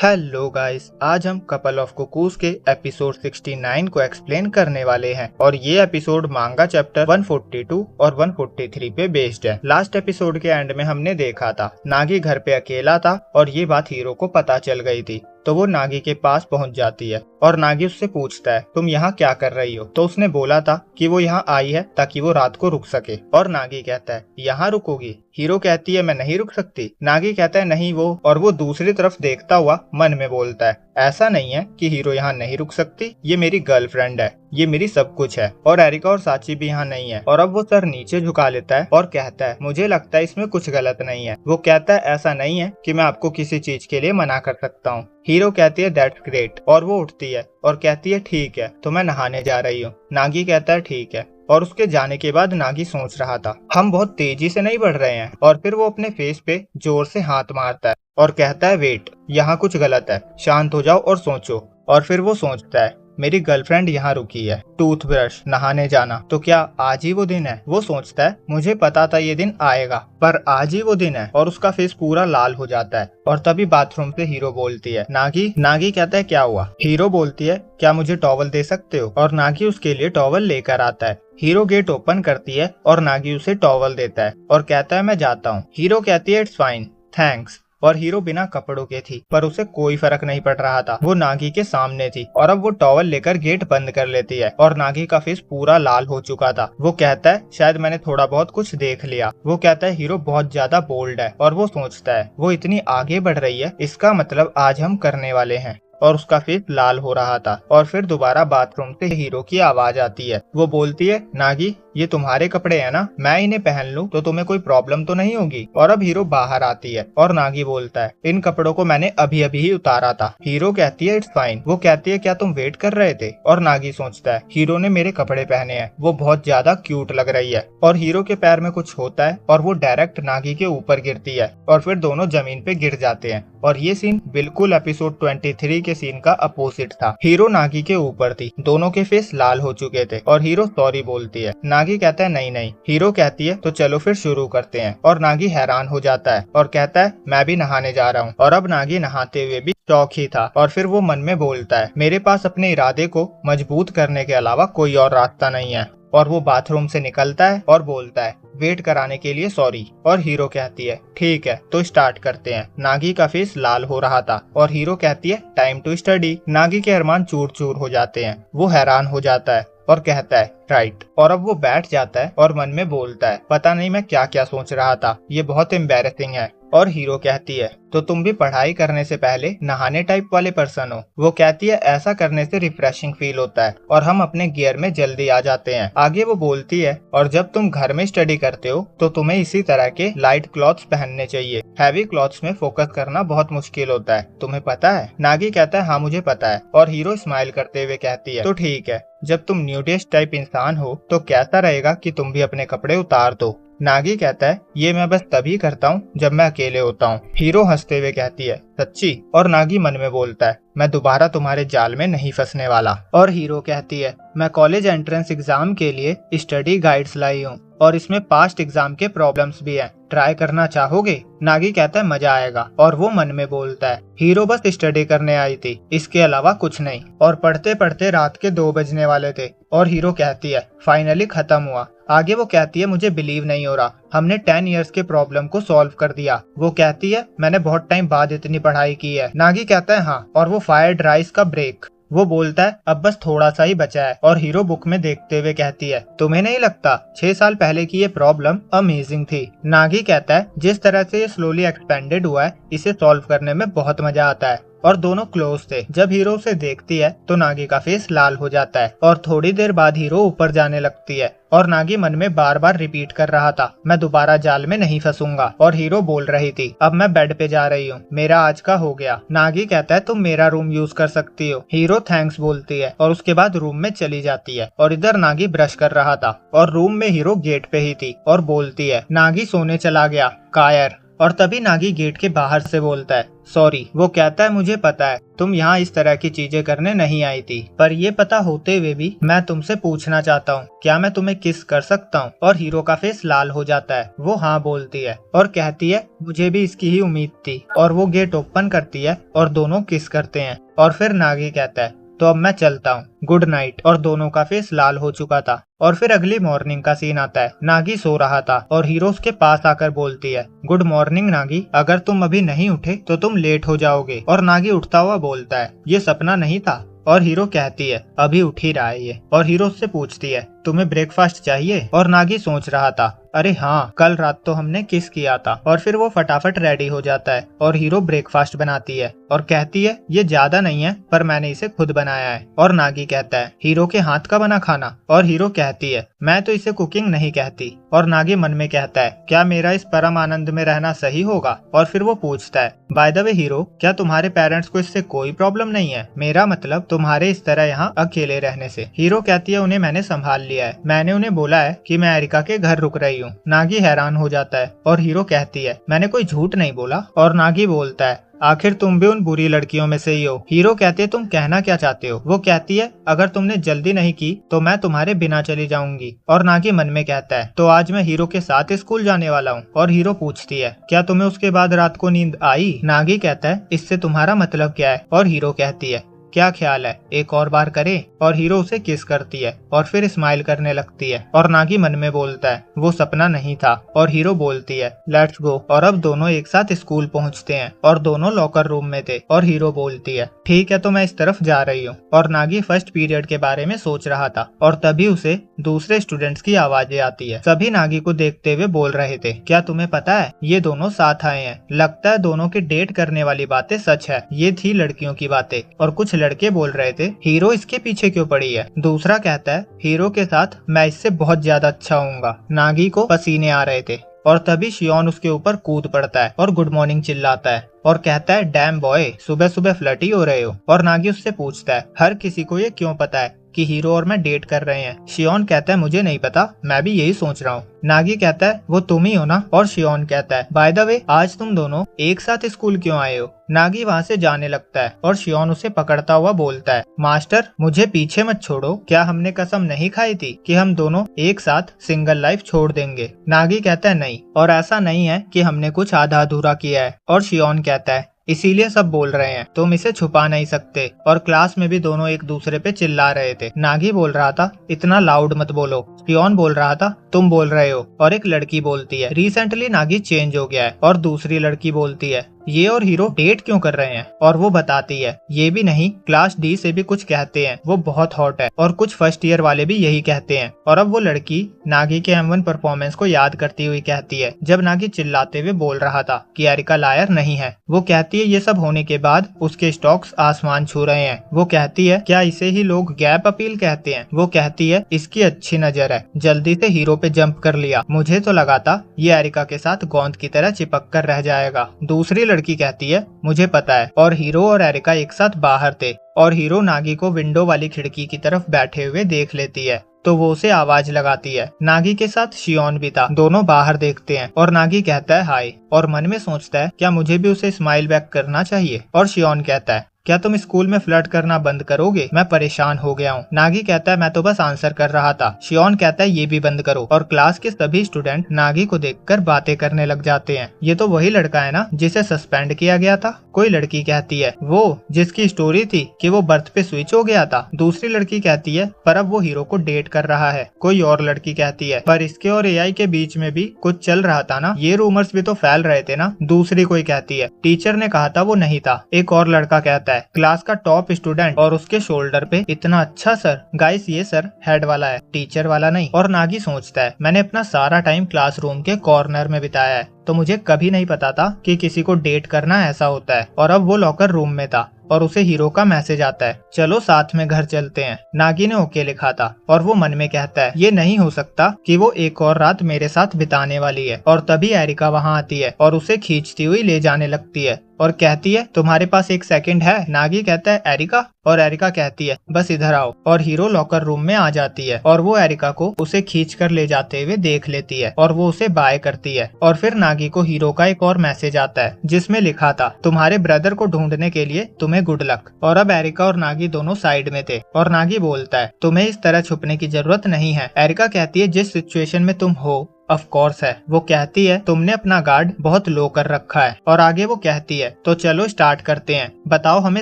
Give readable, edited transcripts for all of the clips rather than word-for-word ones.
Hello guys, आज हम couple of cuckoos के एपिसोड 69 को एक्सप्लेन करने वाले हैं और ये एपिसोड मांगा चैप्टर 142 और 143 पे बेस्ड है। लास्ट एपिसोड के एंड में हमने देखा था नागी घर पे अकेला था और ये बात हीरो को पता चल गई थी, तो वो नागी के पास पहुंच जाती है और नागी उससे पूछता है तुम यहाँ क्या कर रही हो। तो उसने बोला था कि वो यहाँ आई है ताकि वो रात को रुक सके और नागी कहता है यहाँ रुकोगी। हीरो कहती है मैं नहीं रुक सकती। नागी कहता है नहीं वो, और वो दूसरी तरफ देखता हुआ मन में बोलता है ऐसा नहीं है कि हीरो यहाँ नहीं रुक सकती, ये मेरी गर्लफ्रेंड है, ये मेरी सब कुछ है और एरिका और साची भी यहाँ नहीं है। और अब वो सर नीचे झुका लेता है और कहता है मुझे लगता है इसमें कुछ गलत नहीं है। वो कहता है ऐसा नहीं है कि मैं आपको किसी चीज के लिए मना कर सकता हूँ। हीरो कहती है दैट्स ग्रेट और वो उठती है और कहती है ठीक है तो मैं नहाने जा रही हूँ। नागी कहता है ठीक है और उसके जाने के बाद नागी सोच रहा था हम बहुत तेजी से नहीं बढ़ रहे हैं, और फिर वो अपने फेस पे जोर से हाथ मारता है और कहता है वेट, यहाँ कुछ गलत है, शांत हो जाओ और सोचो। और फिर वो सोचता है मेरी गर्लफ्रेंड यहाँ रुकी है, टूथब्रश, नहाने जाना, तो क्या आज ही वो दिन है। वो सोचता है मुझे पता था ये दिन आएगा पर आज ही वो दिन है, और उसका फेस पूरा लाल हो जाता है। और तभी बाथरूम से हीरो बोलती है नागी कहता है क्या हुआ। हीरो बोलती है क्या मुझे टॉवल दे सकते हो, और नागी उसके लिए टॉवल लेकर आता है। हीरो गेट ओपन करती है और नागी उसे टॉवल देता है और कहता है मैं जाता हूँ। हीरो कहती है इट्स फाइन थैंक्स, और हीरो बिना कपड़ों के थी पर उसे कोई फर्क नहीं पड़ रहा था, वो नागी के सामने थी। और अब वो टॉवल लेकर गेट बंद कर लेती है और नागी का फेस पूरा लाल हो चुका था। वो कहता है शायद मैंने थोड़ा बहुत कुछ देख लिया। वो कहता है हीरो बहुत ज्यादा बोल्ड है, और वो सोचता है वो इतनी आगे बढ़ रही है, इसका मतलब आज हम करने वाले हैं। और उसका फेस लाल हो रहा था। और फिर दोबारा बाथरूम से हीरो की आवाज आती है। वो बोलती है नागी ये तुम्हारे कपड़े हैं ना, मैं इन्हें पहन लूं तो तुम्हें कोई प्रॉब्लम तो नहीं होगी। और अब हीरो बाहर आती है और नागी बोलता है इन कपड़ों को मैंने अभी अभी ही उतारा था। हीरो कहती है इट्स फाइन। वो कहती है क्या तुम वेट कर रहे थे। और नागी सोचता है हीरो ने मेरे कपड़े पहने हैं, वो बहुत ज्यादा क्यूट लग रही है। और हीरो के पैर में कुछ होता है और वो डायरेक्ट नागी के ऊपर गिरती है और फिर दोनों जमीन पे गिर जाते हैं। और ये सीन बिल्कुल एपिसोड 23 के सीन का अपोजिट था। हीरो नागी के ऊपर थी, दोनों के फेस लाल हो चुके थे और हीरो सॉरी बोलती है। नागी कहता है नहीं। हीरो कहती है तो चलो फिर शुरू करते हैं। और नागी हैरान हो जाता है और कहता है मैं भी नहाने जा रहा हूँ। और अब नागी नहाते हुए भी शौक ही था। और फिर वो मन में बोलता है मेरे पास अपने इरादे को मजबूत करने के अलावा कोई और रास्ता नहीं है। और वो बाथरूम से निकलता है और बोलता है वेट कराने के लिए सॉरी। और हीरो कहती है ठीक है तो स्टार्ट करते हैं। नागी का फेस लाल हो रहा था और हीरो कहती है टाइम टू स्टडी। नागी के अरमान चूर चूर हो जाते हैं। वो हैरान हो जाता है और कहता है राइट। और अब वो बैठ जाता है और मन में बोलता है पता नहीं मैं क्या क्या सोच रहा था, ये बहुत एम्बैरेसिंग है। और हीरो कहती है तो तुम भी पढ़ाई करने से पहले नहाने टाइप वाले पर्सन हो। वो कहती है ऐसा करने से रिफ्रेशिंग फील होता है और हम अपने गियर में जल्दी आ जाते हैं। आगे वो बोलती है और जब तुम घर में स्टडी करते हो तो तुम्हें इसी तरह के लाइट क्लॉथ्स पहनने चाहिए, हैवी क्लॉथ्स में फोकस करना बहुत मुश्किल होता है, तुम्हें पता है। नागी कहता है हाँ मुझे पता है। और हीरो स्माइल करते हुए कहती है तो ठीक है, जब तुम न्यूडिस्ट टाइप इंसान हो तो कैसा रहेगा कि तुम भी अपने कपड़े उतार दो। नागी कहता है ये मैं बस तभी करता हूँ जब मैं अकेले होता हूँ। हीरो हंसते हुए कहती है सच्ची। और नागी मन में बोलता है मैं दोबारा तुम्हारे जाल में नहीं फंसने वाला। और हीरो कहती है मैं कॉलेज एंट्रेंस एग्जाम के लिए स्टडी गाइड्स लाई हूँ और इसमें पास्ट एग्जाम के प्रॉब्लम्स भी हैं, ट्राई करना चाहोगे। नागी कहता है मजा आएगा। और वो मन में बोलता है हीरो बस स्टडी करने आई थी, इसके अलावा कुछ नहीं। और पढ़ते पढ़ते रात के 2 बजने वाले थे और हीरो कहती है फाइनली खत्म हुआ। आगे वो कहती है मुझे बिलीव नहीं हो रहा, हमने 10 इयर्स के प्रॉब्लम को सॉल्व कर दिया। वो कहती है मैंने बहुत टाइम बाद इतनी पढ़ाई की है। नागी कहता है हाँ। और वो फायर्ड राइस का ब्रेक। वो बोलता है अब बस थोड़ा सा ही बचा है। और हीरो बुक में देखते हुए कहती है तुम्हें नहीं लगता 6 साल पहले की ये प्रॉब्लम अमेजिंग थी। नागी कहता है जिस तरह से ये स्लोली एक्सपेंडेड हुआ है इसे सॉल्व करने में बहुत मजा आता है। और दोनों क्लोज थे। जब हीरो उसे देखती है तो नागी का फेस लाल हो जाता है और थोड़ी देर बाद हीरो ऊपर जाने लगती है। और नागी मन में बार बार रिपीट कर रहा था मैं दोबारा जाल में नहीं फंसूंगा। और हीरो बोल रही थी अब मैं बेड पे जा रही हूँ, मेरा आज का हो गया। नागी कहता है तुम मेरा रूम यूज कर सकती हो। हीरो थैंक्स बोलती है और उसके बाद रूम में चली जाती है। और इधर नागी ब्रश कर रहा था और रूम में हीरो गेट पे ही थी और बोलती है नागी सोने चला गया, कायर। और तभी नागी गेट के बाहर से बोलता है सॉरी। वो कहता है मुझे पता है तुम यहाँ इस तरह की चीजें करने नहीं आई थी, पर ये पता होते हुए भी मैं तुमसे पूछना चाहता हूँ क्या मैं तुम्हें किस कर सकता हूँ। और हीरो का फेस लाल हो जाता है। वो हाँ बोलती है और कहती है मुझे भी इसकी ही उम्मीद थी। और वो गेट ओपन करती है और दोनों किस करते हैं। और फिर नागी कहता है तो अब मैं चलता हूँ, गुड नाइट। और दोनों का फेस लाल हो चुका था। और फिर अगली मॉर्निंग का सीन आता है। नागी सो रहा था और हीरो उसके पास आकर बोलती है गुड मॉर्निंग नागी, अगर तुम अभी नहीं उठे तो तुम लेट हो जाओगे। और नागी उठता हुआ बोलता है ये सपना नहीं था। और हीरो कहती है अभी उठ ही रहा है ये। और हीरो उससे पूछती है तुम्हें ब्रेकफास्ट चाहिए। और नागी सोच रहा था अरे हाँ कल रात तो हमने किस किया था। और फिर वो फटाफट रेडी हो जाता है और हीरो ब्रेकफास्ट बनाती है और कहती है ये ज्यादा नहीं है पर मैंने इसे खुद बनाया है। और नागी कहता है हीरो के हाथ का बना खाना। और हीरो कहती है मैं तो इसे कुकिंग नहीं कहती। और नागी मन में कहता है क्या मेरा इस परम आनंद में रहना सही होगा। और फिर वो पूछता है बाय द वे हीरो क्या तुम्हारे पेरेंट्स को इससे कोई प्रॉब्लम नहीं है, मेरा मतलब तुम्हारे इस तरह यहाँ अकेले रहने से। हीरो कहती है उन्हें मैंने संभाल लिया है, मैंने उन्हें बोला है कि मैं एरिका के घर रुक रही हूँ। नागी हैरान हो जाता है और हीरो कहती है मैंने कोई झूठ नहीं बोला। और नागी बोलता है आखिर तुम भी उन बुरी लड़कियों में से ही हो। हीरो कहते तुम कहना क्या चाहते हो। वो कहती है अगर तुमने जल्दी नहीं की तो मैं तुम्हारे बिना चली जाऊंगी। और नागी मन में कहता है तो आज मैं हीरो के साथ स्कूल जाने वाला हूँ। और हीरो पूछती है क्या तुम्हें उसके बाद रात को नींद आई। नागी कहता है इससे तुम्हारा मतलब क्या है। और हीरो कहती है क्या ख्याल है एक और बार करे। और हीरो उसे किस करती है और फिर स्माइल करने लगती है। और नागी मन में बोलता है वो सपना नहीं था। और हीरो बोलती है लेट्स गो। और अब दोनों एक साथ स्कूल पहुंचते हैं और दोनों लॉकर रूम में थे। और हीरो बोलती है ठीक है तो मैं इस तरफ जा रही हूँ। और नागी फर्स्ट पीरियड के बारे में सोच रहा था और तभी उसे दूसरे स्टूडेंट्स की आवाजें आती है। सभी नागी को देखते हुए बोल रहे थे क्या तुम्हें पता है ये दोनों साथ आए हैं, लगता है दोनों के डेट करने वाली बातें सच है। ये थी लड़कियों की बातें। और कुछ लड़के बोल रहे थे हीरो इसके पीछे क्यों पड़ी है। दूसरा कहता है हीरो के साथ मैं इससे बहुत ज्यादा अच्छा होऊंगा। नागी को पसीने आ रहे थे और तभी शियोन उसके ऊपर कूद पड़ता है और गुड मॉर्निंग चिल्लाता है और कहता है डैम बॉय सुबह सुबह फ्लर्टी हो रहे हो। और नागी उससे पूछता है हर किसी को ये क्यों पता है कि हीरो और मैं डेट कर रहे हैं। शियोन कहता है मुझे नहीं पता, मैं भी यही सोच रहा हूँ। नागी कहता है वो तुम ही हो ना। और शियोन कहता है बाय द वे आज तुम दोनों एक साथ स्कूल क्यों आए हो। नागी वहाँ से जाने लगता है और शियोन उसे पकड़ता हुआ बोलता है मास्टर मुझे पीछे मत छोड़ो, क्या हमने कसम नहीं खाई थी कि हम दोनों एक साथ सिंगल लाइफ छोड़ देंगे। नागी कहता है नहीं, और ऐसा नहीं है कि हमने कुछ आधा अधूरा किया है। और शियोन कहता है इसीलिए सब बोल रहे हैं, तुम इसे छुपा नहीं सकते। और क्लास में भी दोनों एक दूसरे पे चिल्ला रहे थे। नागी बोल रहा था इतना लाउड मत बोलो। शियोन बोल रहा था तुम बोल रहे हो। और एक लड़की बोलती है रिसेंटली नागी चेंज हो गया है। और दूसरी लड़की बोलती है ये और हीरो डेट क्यों कर रहे हैं। और वो बताती है ये भी नहीं, क्लास डी से भी कुछ कहते हैं वो बहुत हॉट है। और कुछ फर्स्ट ईयर वाले भी यही कहते हैं। और अब वो लड़की नागी के M1 परफॉर्मेंस को याद करती हुई कहती है जब नागी चिल्लाते हुए बोल रहा था कि एरिका लायर नहीं है। वो कहती है ये सब होने के बाद उसके स्टॉक्स आसमान छू रहे हैं। वो कहती है क्या इसे ही लोग गैप अपील कहते हैं। वो कहती है इसकी अच्छी नजर है, जल्दी से हीरो पे जंप कर लिया, मुझे तो लगा था ये एरिका के साथ गोंद की तरह चिपक कर रह जाएगा। दूसरी लड़की कहती है मुझे पता है। और हीरो और एरिका एक साथ बाहर थे और हीरो नागी को विंडो वाली खिड़की की तरफ बैठे हुए देख लेती है तो वो उसे आवाज लगाती है। नागी के साथ शियोन भी था। दोनों बाहर देखते हैं और नागी कहता है हाय और मन में सोचता है क्या मुझे भी उसे स्माइल बैक करना चाहिए। और शियोन कहता है क्या तुम स्कूल में फ्लर्ट करना बंद करोगे, मैं परेशान हो गया हूँ। नागी कहता है मैं तो बस आंसर कर रहा था। शियोन कहता है ये भी बंद करो। और क्लास के सभी स्टूडेंट नागी को देखकर बातें करने लग जाते हैं। ये तो वही लड़का है ना जिसे सस्पेंड किया गया था। कोई लड़की कहती है वो जिसकी स्टोरी थी कि वो बर्थ पे स्विच हो गया था। दूसरी लड़की कहती है पर अब वो हीरो को डेट कर रहा है। कोई और लड़की कहती है पर इसके और AI के बीच में भी कुछ चल रहा था ना, ये रूमर्स भी तो फैल रहे थे ना। दूसरी कोई कहती है टीचर ने कहा था वो नहीं था। एक और लड़का कहता है क्लास का टॉप स्टूडेंट और उसके शोल्डर पे इतना अच्छा सर। गाइस ये सर हेड वाला है, टीचर वाला नहीं। और नागी सोचता है मैंने अपना सारा टाइम क्लासरूम के कॉर्नर में बिताया है तो मुझे कभी नहीं पता था कि किसी को डेट करना ऐसा होता है। और अब वो लॉकर रूम में था और उसे हीरो का मैसेज आता है चलो साथ में घर चलते हैं। नागी ने ओके लिखा था और वो मन में कहता है ये नहीं हो सकता कि वो एक और रात मेरे साथ बिताने वाली है। और तभी एरिका वहाँ आती है और उसे खींचती हुई ले जाने लगती है और कहती है तुम्हारे पास 1 सेकंड है। नागी कहता है एरिका, और एरिका कहती है बस इधर आओ। और हीरो लॉकर रूम में आ जाती है और वो एरिका को उसे खींच कर ले जाते हुए देख लेती है और वो उसे बाय करती है। और फिर नागी को हीरो का एक और मैसेज आता है जिसमें लिखा था तुम्हारे ब्रदर को ढूंढने के लिए तुम्हें गुड लक। और अब एरिका और नागी दोनों साइड में थे और नागी बोलता है तुम्हें इस तरह छुपने की जरूरत नहीं है। एरिका कहती है जिस सिचुएशन में तुम हो ऑफ कोर्स है। वो कहती है तुमने अपना गार्ड बहुत लो कर रखा है। और आगे वो कहती है तो चलो स्टार्ट करते हैं, बताओ हमें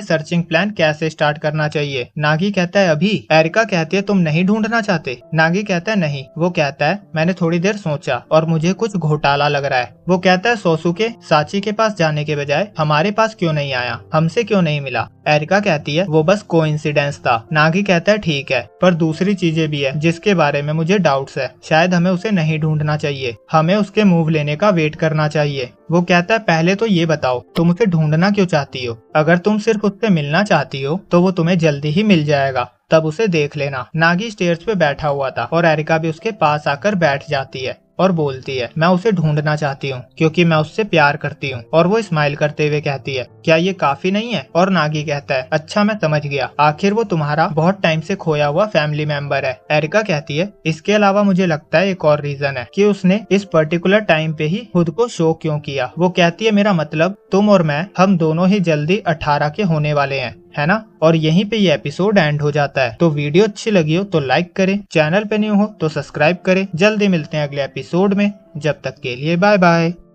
सर्चिंग प्लान कैसे स्टार्ट करना चाहिए। नागी कहता है अभी। एरिका कहती है तुम नहीं ढूंढना चाहते। नागी कहता है नहीं। वो कहता है मैंने थोड़ी देर सोचा और मुझे कुछ घोटाला लग रहा है। वो कहता है सोसुके साची के पास जाने के बजाय हमारे पास क्यों नहीं आया, हमसे क्यों नहीं मिला। एरिका कहती है वो बस कोइंसिडेंस था। नागी कहता है ठीक है पर दूसरी चीजें भी है जिसके बारे में मुझे डाउट्स है, शायद हमें उसे नहीं ढूंढना चाहिए, हमें उसके मूव लेने का वेट करना चाहिए। वो कहता है पहले तो ये बताओ तुम उसे ढूंढना क्यों चाहती हो, अगर तुम सिर्फ उससे मिलना चाहती हो तो वो तुम्हें जल्दी ही मिल जाएगा, तब उसे देख लेना। नागी स्टेयर्स पे बैठा हुआ था और एरिका भी उसके पास आकर बैठ जाती है और बोलती है मैं उसे ढूंढना चाहती हूँ क्योंकि मैं उससे प्यार करती हूँ। और वो स्माइल करते हुए कहती है क्या ये काफी नहीं है। और नागी कहता है अच्छा मैं समझ गया, आखिर वो तुम्हारा बहुत टाइम से खोया हुआ फैमिली मेंबर है। एरिका कहती है इसके अलावा मुझे लगता है एक और रीजन है कि उसने इस पर्टिकुलर टाइम पे ही खुद को शो क्यों किया। वो कहती है मेरा मतलब तुम और मैं हम दोनों ही जल्दी 18 के होने वाले हैं, है ना। और यहीं पे ये एपिसोड एंड हो जाता है। तो वीडियो अच्छी लगी हो तो लाइक करें, चैनल पे न्यू हो तो सब्सक्राइब करें। जल्दी मिलते हैं अगले एपिसोड में, जब तक के लिए बाय बाय।